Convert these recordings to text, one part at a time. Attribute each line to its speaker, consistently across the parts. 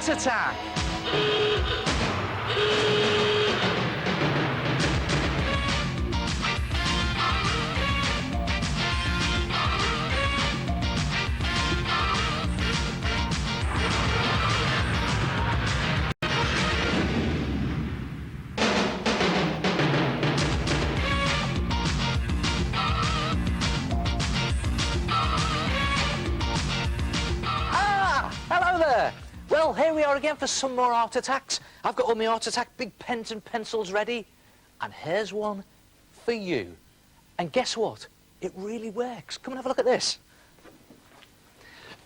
Speaker 1: Art Attack! Hello there! Well, here we are again for some more Art Attacks. I've got all my Art Attack big pens and pencils ready, and here's one for you. And guess what? It really works. Come and have a look at this.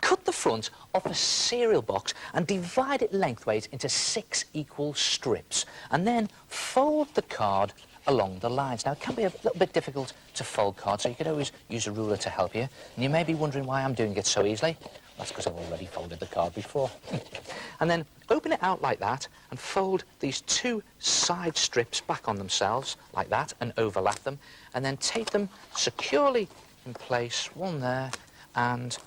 Speaker 1: Cut the front off a cereal box and divide it lengthways into 6 equal strips, and then fold the card along the lines. Now, it can be a little bit difficult to fold cards, so you could always use a ruler to help you. And you may be wondering why I'm doing it so easily. That's because I've already folded the card before. And then open it out like that and fold these 2 side strips back on themselves like that and overlap them, and then tape them securely in place, one there and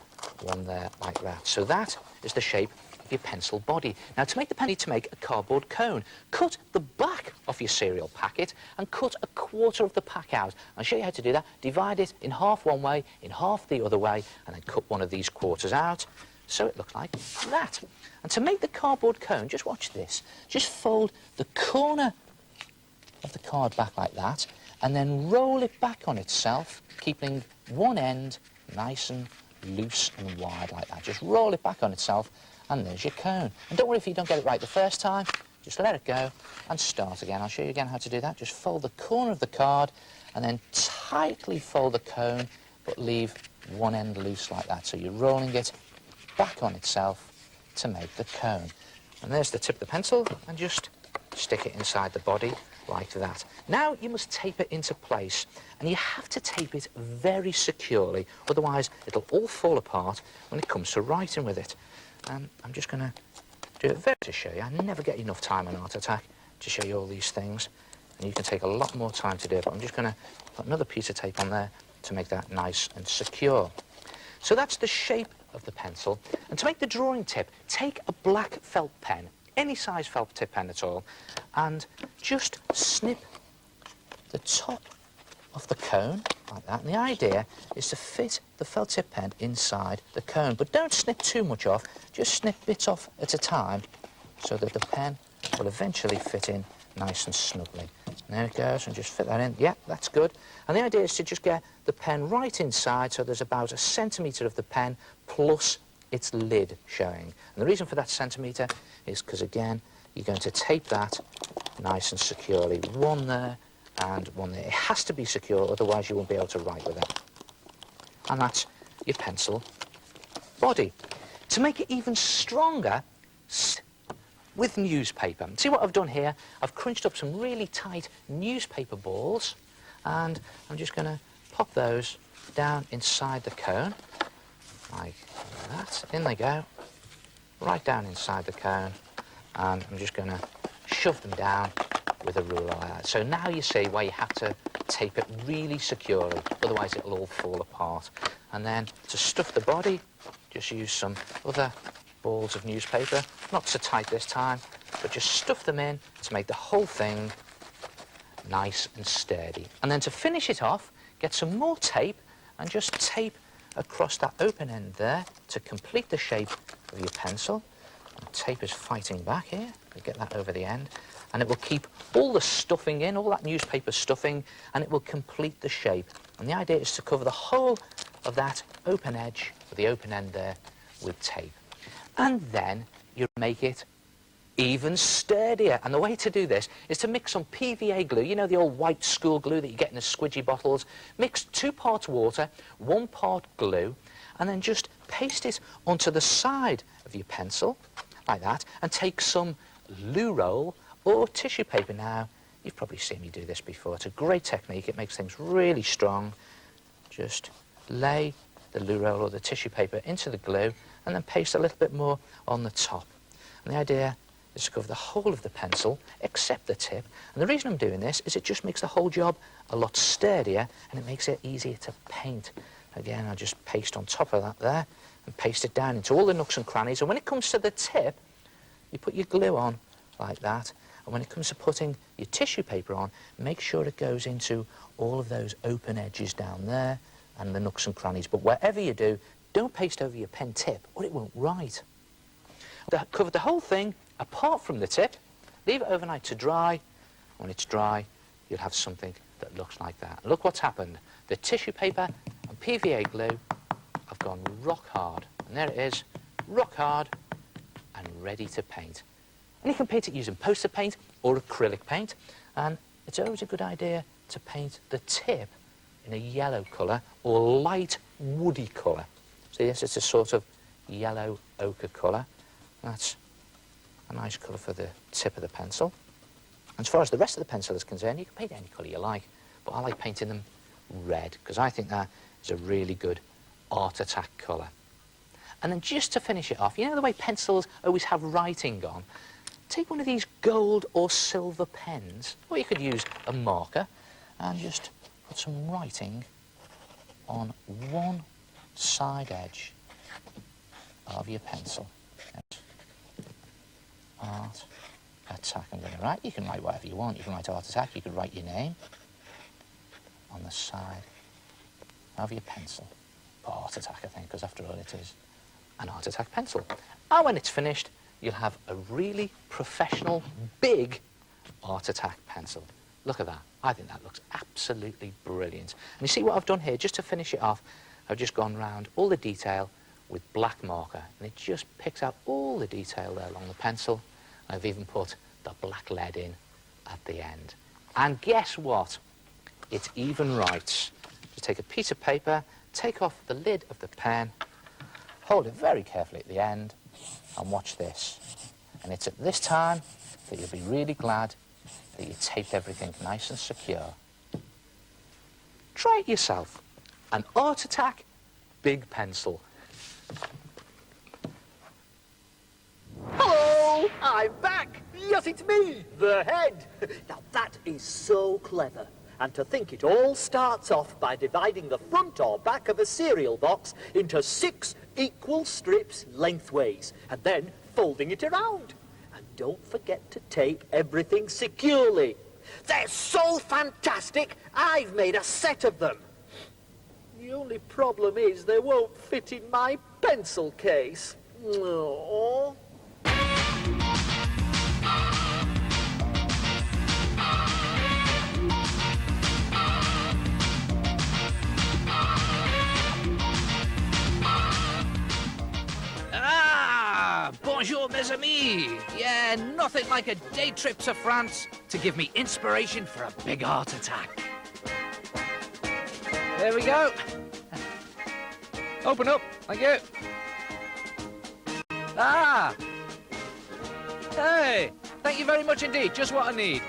Speaker 1: one there like that. So that is the shape of your pencil body. Now, to make the pen, you need to make a cardboard cone. Cut the back of your cereal packet and cut a quarter of the pack out. I'll show you how to do that. Divide it in half one way, in half the other way, and then cut one of these quarters out so it looks like that. And to make the cardboard cone, just watch this. Just fold the corner of the card back like that, and then roll it back on itself, keeping one end nice and loose and wide like that. Just roll it back on itself, and there's your cone. And don't worry if you don't get it right the first time. Just let it go and start again. I'll show you again how to do that. Just fold the corner of the card and then tightly fold the cone, but leave one end loose like that. So you're rolling it back on itself to make the cone. And there's the tip of the pencil, and just stick it inside the body like that. Now you must tape it into place, and you have to tape it very securely, otherwise it'll all fall apart when it comes to writing with it. I'm just going to do it very to show you. I never get enough time on Art Attack to show you all these things, and you can take a lot more time to do it, but I'm just going to put another piece of tape on there to make that nice and secure. So that's the shape of the pencil. And to make the drawing tip, take a black felt pen, any size felt tip pen at all, and just snip the top of the cone like that. And the idea is to fit the felt tip pen inside the cone, but don't snip too much off, just snip bits off at a time so that the pen will eventually fit in nice and snugly. And there it goes, and just fit that in. Yeah, that's good. And the idea is to just get the pen right inside, so there's about 1 centimetre of the pen plus its lid showing. And the reason for that centimetre is because, again, you're going to tape that nice and securely. One there and one there. It has to be secure, otherwise you won't be able to write with it. And that's your pencil body. To make it even stronger, with newspaper. See what I've done here? I've crunched up some really tight newspaper balls, and I'm just going to pop those down inside the cone, like that. In they go, right down inside the cone, and I'm just going to shove them down with a ruler like that. So now you see why you have to tape it really securely, otherwise it'll all fall apart. And then to stuff the body, just use some other balls of newspaper, not so tight this time, but just stuff them in to make the whole thing nice and sturdy. And then to finish it off, get some more tape and just tape across that open end there to complete the shape of your pencil. And tape is fighting back here to get that over the end, and it will keep all the stuffing in, all that newspaper stuffing, and it will complete the shape. And the idea is to cover the whole of that open edge, or the open end there, with tape. And then you make it even sturdier. And the way to do this is to mix some PVA glue, you know, the old white school glue that you get in the squidgy bottles. Mix 2 parts water, 1 part glue, and then just paste it onto the side of your pencil, like that, and take some loo roll or tissue paper. Now, you've probably seen me do this before. It's a great technique. It makes things really strong. Just lay the loo roll or the tissue paper into the glue, and then paste a little bit more on the top. And the idea is to cover the whole of the pencil, except the tip. And the reason I'm doing this is it just makes the whole job a lot sturdier, and it makes it easier to paint. Again, I'll just paste on top of that there, and paste it down into all the nooks and crannies. And when it comes to the tip, you put your glue on like that, and when it comes to putting your tissue paper on, make sure it goes into all of those open edges down there and the nooks and crannies. But whatever you do, don't paste over your pen tip or it won't write. Cover the whole thing apart from the tip, leave it overnight to dry. When it's dry, you'll have something that looks like that. Look what's happened. The tissue paper and PVA glue have gone rock hard. And there it is, rock hard and ready to paint. And you can paint it using poster paint or acrylic paint. And it's always a good idea to paint the tip in a yellow colour or light woody colour. See this, it's a sort of yellow ochre colour. That's a nice colour for the tip of the pencil. And as far as the rest of the pencil is concerned, you can paint any colour you like, but I like painting them red because I think that is a really good Art Attack colour. And then just to finish it off, you know the way pencils always have writing on? Take one of these gold or silver pens, or you could use a marker, and just put some writing on one side edge of your pencil. Art Attack, I'm going to write. You can write whatever you want. You can write Art Attack, you can write your name on the side of your pencil. Put Art Attack, I think, because after all it is an Art Attack pencil. And when it's finished, you'll have a really professional, big Art Attack pencil. Look at that. I think that looks absolutely brilliant. And you see what I've done here, just to finish it off, I've just gone round all the detail with black marker, and it just picks out all the detail there along the pencil. I've even put the black lead in at the end. And guess what? It even writes. Just take a piece of paper, take off the lid of the pen, hold it very carefully at the end, and watch this. And it's at this time that you'll be really glad that you taped everything nice and secure. Try it yourself. An Art Attack big pencil.
Speaker 2: Hello, I'm back. Yes, it's me, the head. Now that is so clever. And to think it all starts off by dividing the front or back of a cereal box into 6 equal strips lengthways, and then folding it around. And don't forget to tape everything securely. They're so fantastic, I've made a set of them. The only problem is they won't fit in my pencil case. Oh.
Speaker 1: Bonjour, mes amis. Yeah, nothing like a day trip to France to give me inspiration for a big Art Attack. There we go. Open up. Thank you. Ah. Hey, thank you very much indeed. Just what I need.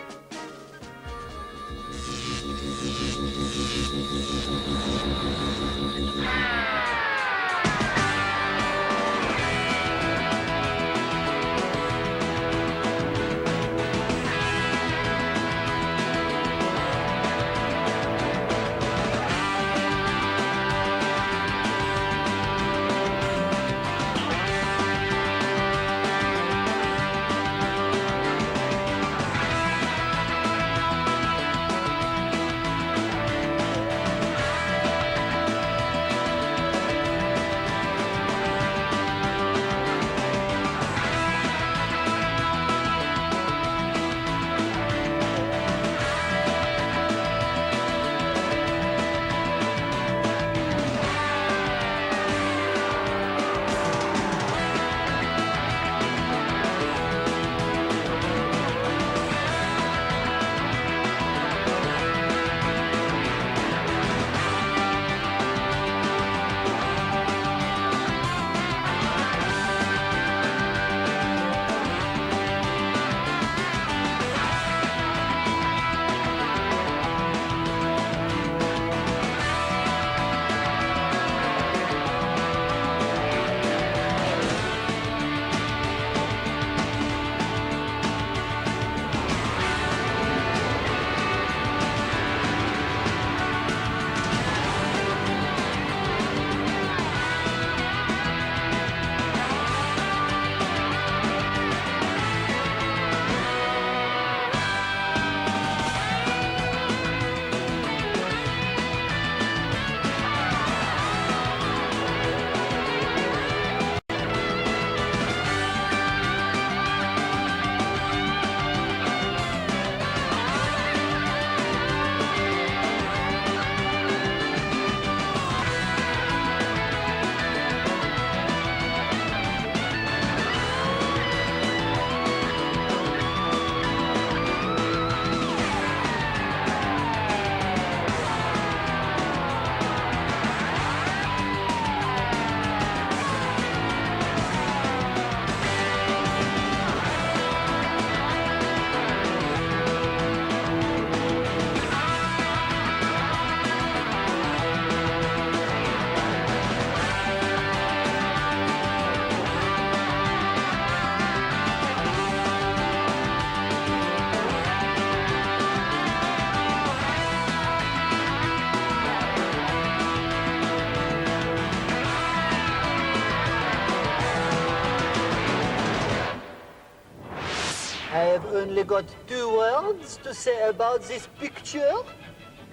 Speaker 2: I have only got 2 words to say about this picture.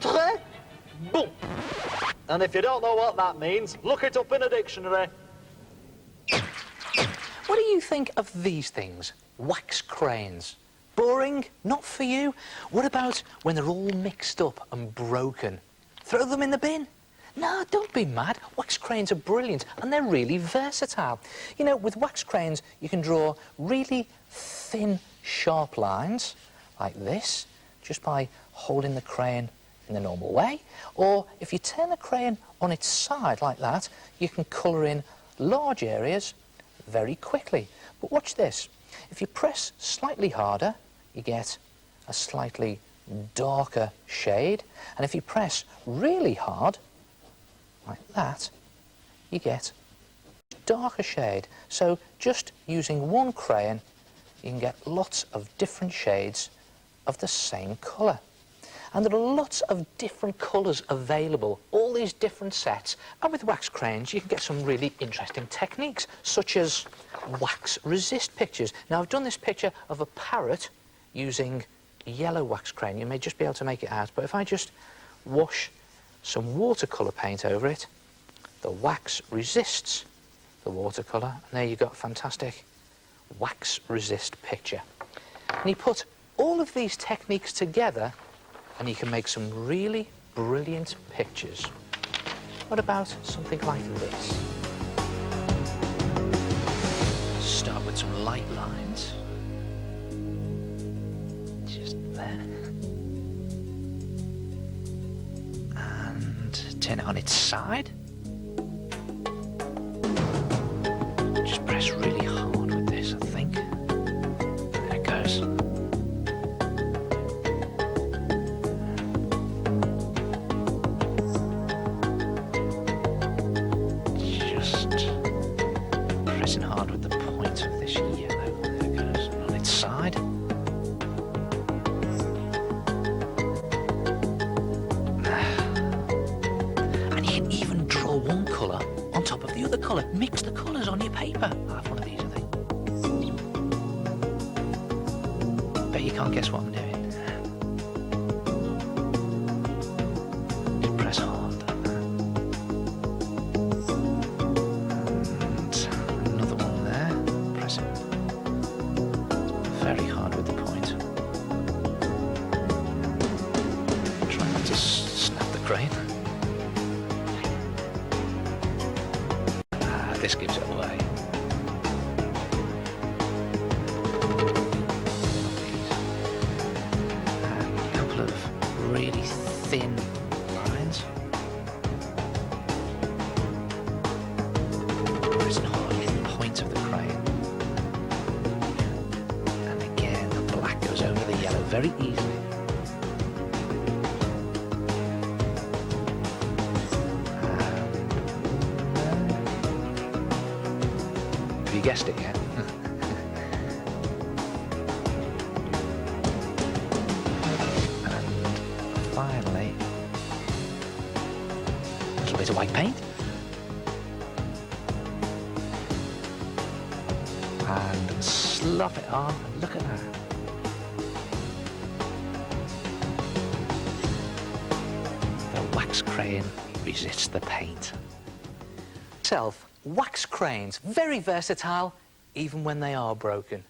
Speaker 2: Très bon.
Speaker 3: And if you don't know what that means, look it up in a dictionary.
Speaker 1: What do you think of these things? Wax cranes. Boring? Not for you? What about when they're all mixed up and broken? Throw them in the bin? No, don't be mad. Wax cranes are brilliant and they're really versatile. You know, with wax cranes, you can draw really thin, sharp lines like this just by holding the crane in the normal way. Or if you turn the crane on its side like that, you can colour in large areas very quickly. But watch this. If you press slightly harder, you get a slightly darker shade. And if you press really hard, like that, you get a darker shade. So just using one crayon, you can get lots of different shades of the same colour. And there are lots of different colours available, all these different sets. And with wax crayons, you can get some really interesting techniques, such as wax resist pictures. Now, I've done this picture of a parrot using yellow wax crayon. You may just be able to make it out, but if I just wash some watercolour paint over it, the wax resists the watercolour, and there you've got a fantastic wax resist picture. And you put all of these techniques together and you can make some really brilliant pictures. What about something like this? Start with some light lines. Just there. And turn it on its side. Just press really hard with this, I think. There it goes. Pressing hard with the point of this yellow. There it goes, on its side. And you can even draw one colour on top of the other colour. Mix the colours on your paper. I'll have one of these, I think. Bet you can't guess what I'm doing. Just press hard. Very hard with the point. Try not to snap the crane. This gives it away. And a couple of really thin lines. Pressing hard in the point of the crane. Goes over the yellow very easily. Have you guessed it yet? And finally, a little bit of white paint. And slop it on, and look at that. Wax crane resists the paint. Wax cranes, very versatile, even when they are broken.